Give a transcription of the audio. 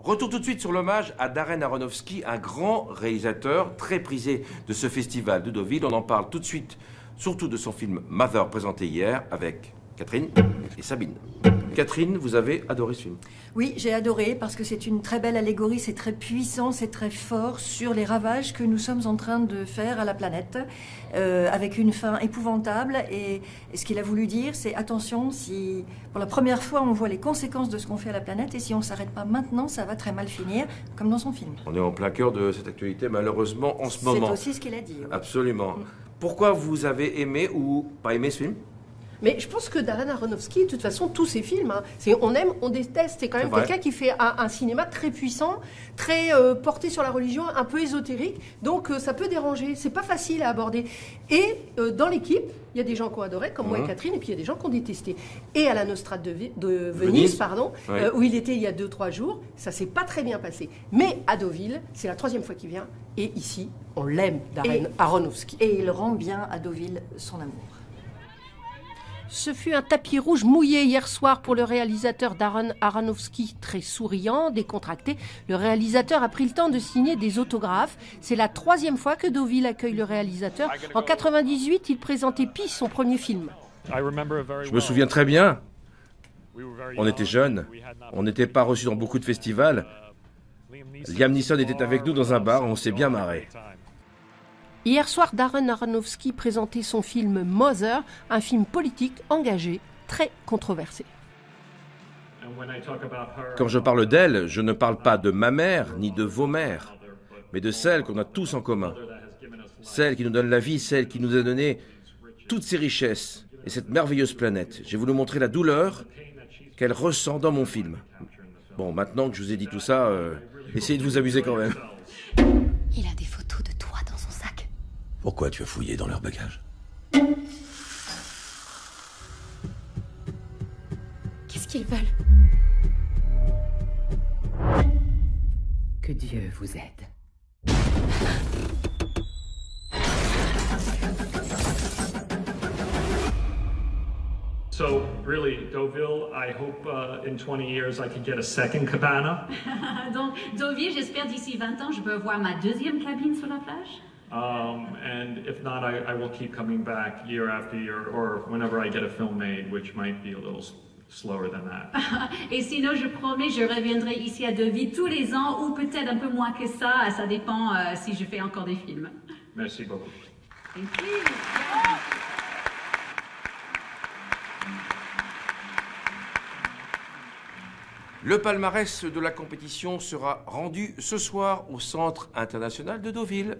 Retour tout de suite sur l'hommage à Darren Aronofsky, un grand réalisateur très prisé de ce festival de Deauville. On en parle tout de suite, surtout de son film Mother, présenté hier avec Catherine et Sabine. Catherine, vous avez adoré ce film? Oui, j'ai adoré parce que c'est une très belle allégorie, c'est très puissant, c'est très fort sur les ravages que nous sommes en train de faire à la planète, avec une fin épouvantable. Et ce qu'il a voulu dire, c'est attention, si pour la première fois on voit les conséquences de ce qu'on fait à la planète, et si on ne s'arrête pas maintenant, ça va très mal finir, comme dans son film. On est en plein cœur de cette actualité, malheureusement, en ce moment. C'est aussi ce qu'il a dit. Oui. Absolument. Pourquoi vous avez aimé ou pas aimé ce film? Mais je pense que Darren Aronofsky, de toute façon, tous ses films, hein, on aime, on déteste. C'est quand même quelqu'un qui fait un cinéma très puissant, très porté sur la religion, un peu ésotérique. Donc ça peut déranger. C'est pas facile à aborder. Et dans l'équipe, il y a des gens qui ont adoré, comme moi et Catherine, et puis il y a des gens qui ont détesté. Et à la Nostrade de Venise, où il était il y a 2-3 jours, ça s'est pas très bien passé. Mais à Deauville, c'est la 3e fois qu'il vient. Et ici, on l'aime, Darren Aronofsky. Et il rend bien à Deauville son amour. Ce fut un tapis rouge mouillé hier soir pour le réalisateur Darren Aronofsky, très souriant, décontracté. Le réalisateur a pris le temps de signer des autographes. C'est la 3e fois que Deauville accueille le réalisateur. En 98, il présentait Peace, son premier film. Je me souviens très bien. On était jeunes, on n'était pas reçus dans beaucoup de festivals. Liam Neeson était avec nous dans un bar, on s'est bien marré. Hier soir, Darren Aronofsky présentait son film Mother, un film politique engagé, très controversé. Quand je parle d'elle, je ne parle pas de ma mère ni de vos mères, mais de celle qu'on a tous en commun. Celle qui nous donne la vie, celle qui nous a donné toutes ces richesses et cette merveilleuse planète. J'ai voulu montrer la douleur qu'elle ressent dans mon film. Bon, maintenant que je vous ai dit tout ça, essayez de vous amuser quand même. Il a des photos de toi dans son sac. Pourquoi tu as fouillé dans leur bagage? Qu'est-ce qu'ils veulent? Que Dieu vous aide. So really, Deauville, I hope in 20 years I can get a second cabana. Donc, Deauville, j'espère d'ici 20 ans, je peux avoir ma 2e cabine sur la plage. And if not, I will keep coming back year after year, or whenever I get a film made, which might be a little slower than that. Et sinon, je promets, je reviendrai ici à Deauville tous les ans, ou peut-être un peu moins que ça. Ça dépend si je fais encore des films. Merci beaucoup. Thank you. Yeah. Le palmarès de la compétition sera rendu ce soir au Centre international de Deauville.